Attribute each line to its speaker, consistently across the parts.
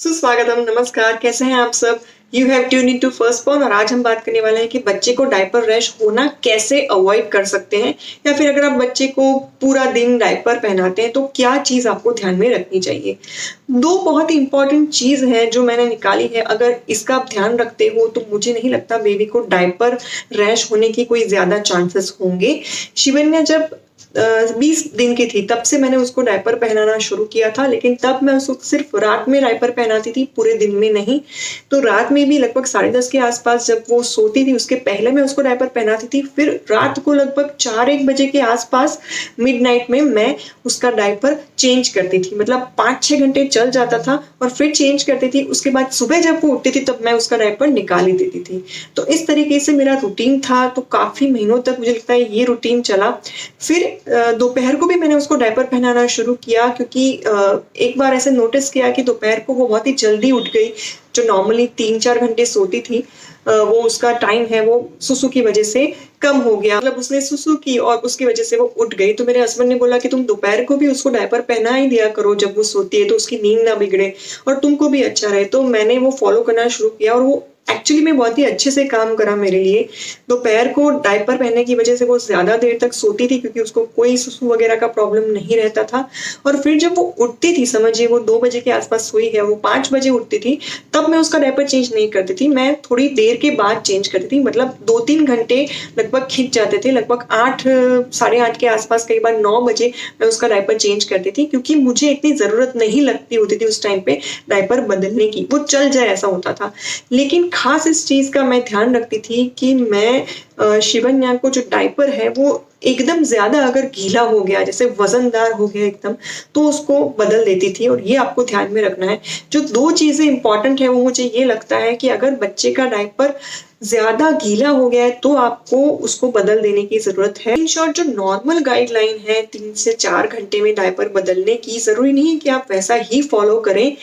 Speaker 1: सुस्वागतम, नमस्कार। कैसे हैं आप सब? You have tune in to first point और आज हम बात करने वाले हैं कि बच्चे को डायपर रैश होना कैसे अवॉइड कर सकते हैं, या फिर अगर आप बच्चे को पूरा दिन डायपर पहनाते हैं तो क्या चीज आपको ध्यान में रखनी चाहिए। दो बहुत ही इंपॉर्टेंट चीज है जो मैंने निकाली है। अगर इसका आप ध्यान रखते हो तो मुझे नहीं लगता बेबी को डायपर रैश होने की कोई ज्यादा चांसेस होंगे। शिवन्या जब 20 दिन की थी तब से मैंने उसको डायपर पहनाना शुरू किया था, लेकिन तब मैं उसको सिर्फ रात में डायपर पहनाती थी, पूरे दिन में नहीं। तो रात में भी लगभग 10:30 के आसपास जब वो सोती थी उसके पहले मैं उसको डायपर पहनाती थी, फिर रात को लगभग 4-1 बजे के आसपास मिडनाइट में मैं उसका डायपर चेंज करती थी। मतलब 5-6 घंटे चल जाता था और फिर चेंज करती थी। उसके बाद सुबह जब वो उठती थी तब मैं उसका डायपर निकाल ही देती थी। तो इस तरीके से मेरा रूटीन था। तो काफी महीनों तक मुझे लगता है ये रूटीन चला। फिर दोपहर को भी मैंने उसको डायपर पहनाना शुरू किया, क्योंकि एक बार ऐसे नोटिस किया कि दोपहर को वो बहुत ही जल्दी उठ गई। जो नॉर्मली 3-4 घंटे सोती थी, वो उसका टाइम है वो सुसु की वजह से कम हो गया। मतलब उसने सुसु की और उसकी वजह से वो उठ गई। तो मेरे हस्बैंड ने बोला कि तुम दोपहर को भी उसको डायपर पहना ही दिया करो जब वो सोती है, तो उसकी नींद ना बिगड़े और तुमको भी अच्छा रहे। तो मैंने वो फॉलो करना शुरू किया और वो एक्चुअली में बहुत ही अच्छे से काम करा मेरे लिए। दोपहर को डायपर पहनने की वजह से वो ज्यादा देर तक सोती थी, क्योंकि उसको कोई सुसु वगैरह का प्रॉब्लम नहीं रहता था। और फिर जब वो उठती थी, समझिए वो 2 बजे के आसपास सोई है, वो 5 बजे उठती थी, तब मैं उसका डायपर चेंज नहीं करती थी। मैं थोड़ी देर के बाद चेंज करती थी। मतलब 2-3 घंटे लगभग खिंच जाते थे। लगभग 8, साढ़े 8 के आसपास, कई बार 9 बजे मैं उसका डायपर चेंज करती थी, क्योंकि मुझे इतनी जरूरत नहीं लगती होती थी उस टाइम पे डायपर बदलने की। वो चल जाए ऐसा होता था। लेकिन खास इस चीज का मैं ध्यान रखती थी कि मैं शिवन्या को जो डायपर है वो एकदम ज्यादा अगर गीला हो गया, जैसे वजनदार हो गया एकदम, तो उसको बदल देती थी। और ये आपको ध्यान में रखना है। जो 2 चीजें इंपॉर्टेंट है वो मुझे ये लगता है कि अगर बच्चे का डायपर ज्यादा गीला हो गया है तो आपको उसको बदल देने की जरूरत है। इन शॉर्ट, जो नॉर्मल गाइडलाइन है 3 से 4 घंटे में डायपर बदलने की, जरूरी नहीं है कि आप वैसा ही फॉलो करें।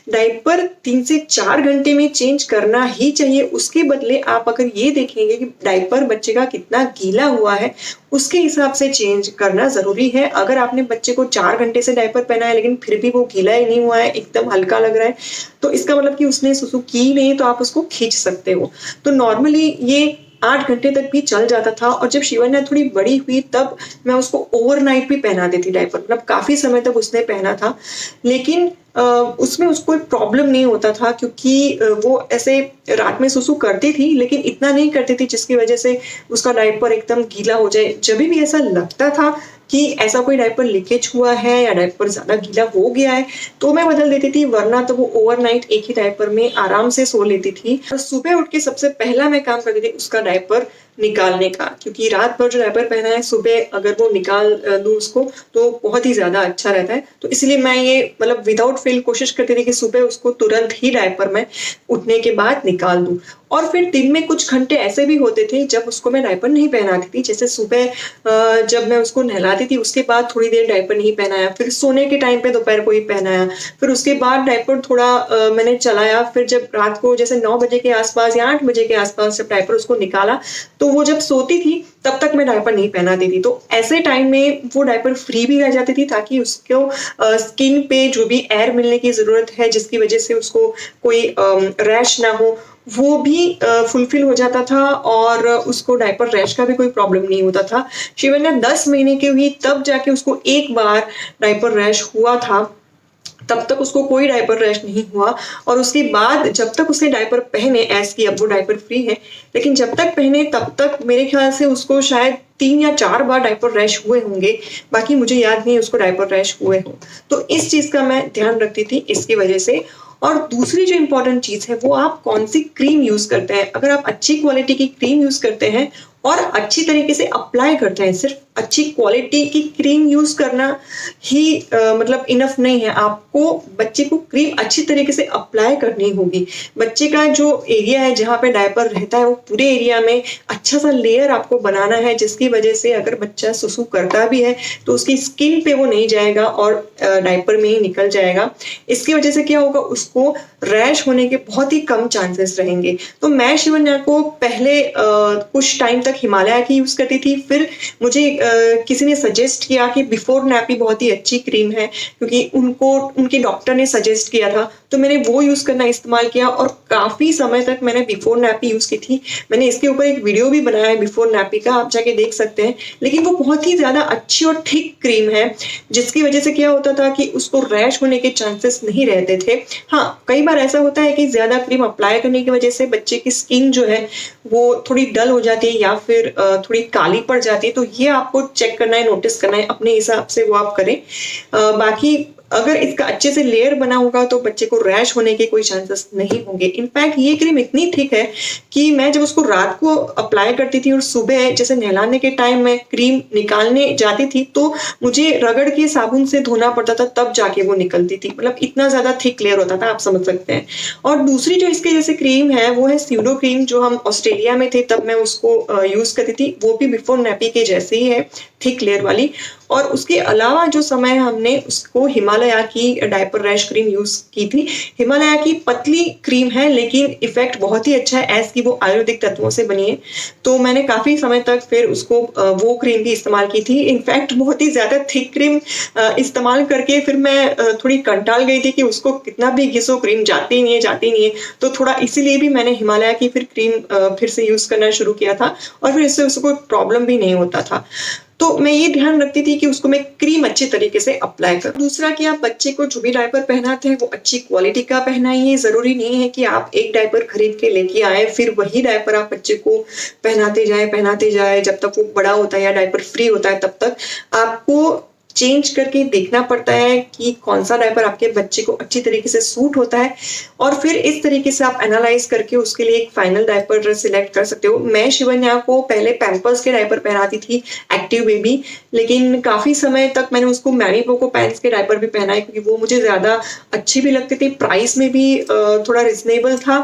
Speaker 1: डायपर 3 से 4 घंटे में चेंज करना ही चाहिए। उसके बदले आप अगर ये देखेंगे कि डायपर बच्चे का कितना गीला हुआ है, उसके हिसाब से चेंज करना जरूरी है। अगर आपने बच्चे को 4 घंटे से डायपर पहना है लेकिन फिर भी वो गीला ही नहीं हुआ है, एकदम हल्का लग रहा है, तो इसका मतलब कि उसने सुसु की नहीं, तो आप उसको खींच सकते हो। तो नॉर्मली ये 8 घंटे तक भी चल जाता था। और जब शिवन्या थोड़ी बड़ी हुई तब मैं उसको ओवरनाइट भी पहना देती डायपर। मतलब काफी समय तक उसने पहना था, लेकिन उसमें उसको कोई प्रॉब्लम नहीं होता था, क्योंकि वो ऐसे रात में सुसु करती थी लेकिन इतना नहीं करती थी जिसकी वजह से उसका डायपर एकदम गीला हो जाए। जब भी ऐसा लगता था कि ऐसा कोई डायपर लीकेज हुआ है या डायपर ज्यादा गीला हो गया है, तो मैं बदल देती थी, वरना तो वो ओवरनाइट एक ही डायपर में आराम से सो लेती थी। और सुबह उठ के सबसे पहला मैं काम करती थी उसका डायपर निकालने का, क्योंकि रात भर जो डायपर पहना है सुबह अगर वो निकाल दूं उसको तो बहुत ही ज्यादा अच्छा रहता है। तो इसलिए मैं ये मतलब विदाउट फेल कोशिश करती थी कि सुबह उसको तुरंत ही डायपर में उठने के बाद निकाल दूं। और फिर दिन में कुछ घंटे ऐसे भी होते थे जब उसको मैं डायपर नहीं पहनाती थी। जैसे सुबह जब मैं उसको नहलाती थी उसके बाद थोड़ी देर डायपर नहीं पहनाया, फिर सोने के टाइम पे दोपहर को ही पहनाया, फिर उसके बाद डायपर थोड़ा मैंने चलाया। फिर जब रात को जैसे 9 बजे के आसपास या 8 बजे के आसपास जब डायपर उसको निकाला, तो वो जब सोती थी तब तक मैं डायपर नहीं पहनाती थी। तो ऐसे टाइम में वो डायपर फ्री भी रह जाती थी, ताकि उसको स्किन पे जो भी एयर मिलने की जरूरत है जिसकी वजह से उसको कोई रैश ना हो, वो भी फुलफिल हो जाता था और उसको डायपर रैश का भी कोई प्रॉब्लम नहीं होता था। शिवन्या 10 महीने की हुई तब जाके उसको एक बार डायपर रैश हुआ था, तब तक उसको कोई डायपर रैश नहीं हुआ। और उसके बाद जब तक उसने डायपर पहने, एज की अब वो डायपर फ्री है, लेकिन जब तक पहने तब तक मेरे ख्याल से उसको शायद 3 या 4 बार डायपर रैश हुए होंगे। बाकी मुझे याद नहीं उसको डायपर रैश हुए हो। तो इस चीज का मैं ध्यान रखती थी इसकी वजह से। और दूसरी जो इंपॉर्टेंट चीज है वो आप कौन सी क्रीम यूज करते हैं। अगर आप अच्छी क्वालिटी की क्रीम यूज करते हैं और अच्छी तरीके से अप्लाई करते हैं, सिर्फ अच्छी क्वालिटी की क्रीम यूज करना ही मतलब इनफ नहीं है। आपको बच्चे को क्रीम अच्छी तरीके से अप्लाई करनी होगी। बच्चे का जो एरिया है जहाँ पे डायपर रहता है वो पूरे एरिया में अच्छा सा लेयर आपको बनाना है, जिसकी वजह से अगर बच्चा सुसु करता भी है तो उसकी स्किन पे वो नहीं जाएगा और डायपर में ही निकल जाएगा। इसकी वजह से क्या होगा, उसको रैश होने के बहुत ही कम चांसेस रहेंगे। तो मैं शिवन्या को पहले कुछ टाइम तक तक हिमालय की यूज़ करती थी। फिर मुझे किसी ने सजेस्ट किया कि बिफोर नैपी बहुत ही अच्छी क्रीम है, क्योंकि उनको उनके डॉक्टर ने सजेस्ट किया था, तो मैंने वो यूज़ करना इस्तेमाल किया और काफ़ी समय तक मैंने बिफोर नैपी यूज़ की थी। मैंने इसके ऊपर एक वीडियो भी बनाया है बिफोर नैपी का, आप जाके देख सकते हैं। लेकिन वो बहुत ही ज़्यादा अच्छी और थिक क्रीम है, जिसकी वजह से क्या होता था कि उसको रैश होने के चांसेस नहीं रहते थे। हाँ, कई बार ऐसा होता है कि ज़्यादा क्रीम अप्लाई करने की वजह से बच्चे की स्किन जो है वो थोड़ी डल हो जाती है या फिर थोड़ी काली पड़ जाती है, तो ये आपको चेक करना है, नोटिस करना है, अपने हिसाब से वो आप करें। बाकी अगर इसका अच्छे से लेयर बना होगा तो बच्चे को रैश होने के कोई चांसेस नहीं होंगे। इनफैक्ट ये क्रीम इतनी थिक है कि मैं जब उसको रात को अप्लाई करती थी और सुबह जैसे नहलाने के टाइम मैं क्रीम निकालने जाती थी तो मुझे रगड़ के साबुन से धोना पड़ता था, तब जाके वो निकलती थी। मतलब इतना ज्यादा थिक लेयर होता था, आप समझ सकते हैं। और दूसरी जो इसके जैसे क्रीम है वो है स्यूडो क्रीम, जो हम ऑस्ट्रेलिया में थे तब मैं उसको यूज करती थी। वो भी बिफोर नैपी के जैसे ही है, थिक लेयर वाली। और उसके अलावा जो समय हमने उसको हिमालय की डायपर रैश क्रीम यूज की थी। हिमालय की पतली क्रीम है लेकिन इफेक्ट बहुत ही अच्छा है, एज की वो आयुर्वेदिक तत्वों से बनी है। तो मैंने काफी समय तक फिर उसको वो क्रीम भी इस्तेमाल की थी। इनफैक्ट बहुत ही ज्यादा थिक क्रीम इस्तेमाल करके फिर मैं थोड़ी कंटाल गई थी कि उसको कितना भी घिसो क्रीम जाती नहीं है, जाती नहीं है। तो थोड़ा इसीलिए भी मैंने हिमालय की फिर क्रीम फिर से यूज करना शुरू किया था और फिर इससे उसको कोई प्रॉब्लम भी नहीं होता था। तो मैं ये ध्यान रखती थी कि उसको मैं क्रीम अच्छे तरीके से अप्लाई करूं। दूसरा कि आप बच्चे को जो भी डायपर पहनाते हैं वो अच्छी क्वालिटी का पहनाइए। जरूरी नहीं है कि आप एक डायपर खरीद के लेके आए फिर वही डायपर आप बच्चे को पहनाते जाए जब तक वो बड़ा होता है या डायपर फ्री होता है, तब तक आपको चेंज करके देखना पड़ता है कि कौन सा डायपर आपके बच्चे को अच्छी तरीके से सूट होता है, और फिर इस तरीके से आप एनालाइज करके उसके लिए एक फाइनल डायपर सिलेक्ट कर सकते हो। मैं शिवन्या को पहले पैम्पर्स के डायपर पहनाती थी, एक्टिव बेबी, लेकिन काफी समय तक मैंने उसको मैरीपो को पैंट्स के डायपर भी पहनाए क्योंकि वो मुझे ज्यादा अच्छी भी लगती थी, प्राइस में भी थोड़ा रिजनेबल था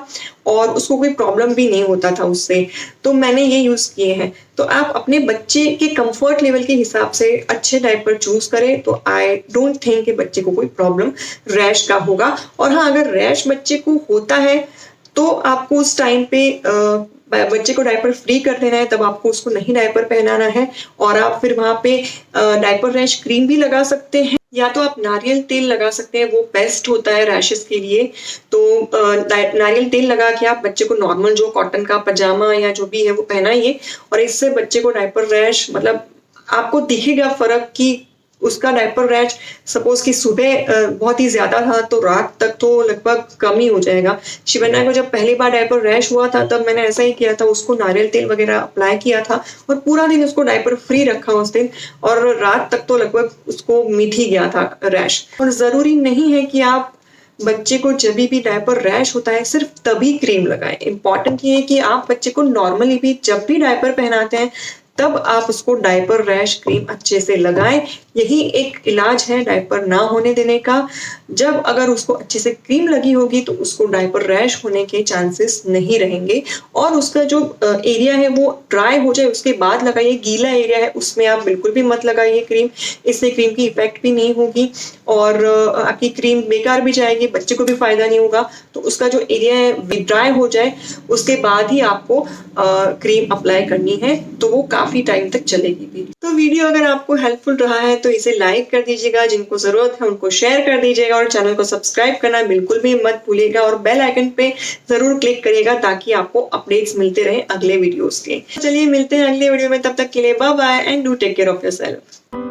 Speaker 1: और उसको कोई प्रॉब्लम भी नहीं होता था उससे। तो मैंने ये यूज किए हैं। तो आप अपने बच्चे के कंफर्ट लेवल के हिसाब से अच्छे डायपर चूज करें तो आई डोंट थिंक कि बच्चे को कोई प्रॉब्लम रैश का होगा। और हाँ, अगर रैश बच्चे को होता है तो आपको उस टाइम पे बच्चे को डायपर फ्री कर देना है, तब आपको उसको नहीं डायपर पहनाना है। और आप फिर वहां पे डायपर रैश क्रीम भी लगा सकते हैं, या तो आप नारियल तेल लगा सकते हैं, वो बेस्ट होता है रैशेस के लिए। तो नारियल तेल लगा के आप बच्चे को नॉर्मल जो कॉटन का पजामा या जो भी है वो पहनाइए, और इससे बच्चे को डायपर रैश मतलब आपको दिखेगा फर्क कि उसका डायपर रैश सपोज कि सुबह बहुत ही ज्यादा था तो रात तक तो लगभग कम ही हो जाएगा। शिवन्या को जब पहली बार डायपर रैश हुआ था तब मैंने ऐसा ही किया था, उसको नारियल तेल वगैरह अप्लाई किया था और पूरा दिन उसको डायपर फ्री रखा उस दिन, और रात तक तो लगभग उसको मिट ही गया था रैश। और जरूरी नहीं है कि आप बच्चे को जब भी डायपर रैश होता है सिर्फ तभी क्रीम लगाएं। इंपॉर्टेंट ये है कि आप बच्चे को नॉर्मली भी जब भी डायपर पहनाते हैं तब आप उसको डायपर रैश क्रीम अच्छे से लगाएं। यही एक इलाज है डायपर ना होने देने का। जब अगर उसको अच्छे से क्रीम लगी होगी तो उसको डायपर रैश होने के चांसेस नहीं रहेंगे। और उसका जो एरिया है वो ड्राई हो जाए उसके बाद लगाइए। गीला एरिया है उसमें आप बिल्कुल भी मत लगाइए क्रीम, इससे क्रीम की इफेक्ट भी नहीं होगी और आपकी क्रीम बेकार भी जाएगी, बच्चे को भी फायदा नहीं होगा। तो उसका जो एरिया है ड्राई हो जाए उसके बाद ही आपको क्रीम अप्लाई करनी है, तो वो काफी टाइम तक चलेगी भी। तो वीडियो अगर आपको हेल्पफुल रहा है तो इसे लाइक कर दीजिएगा, जिनको जरूरत है उनको शेयर कर दीजिएगा और चैनल को सब्सक्राइब करना बिल्कुल भी मत भूलिएगा और बेल आइकन पे जरूर क्लिक करिएगा ताकि आपको अपडेट्स मिलते रहे अगले वीडियोस के। चलिए मिलते हैं अगले वीडियो में, तब तक के लिए bye bye and do take care of yourself.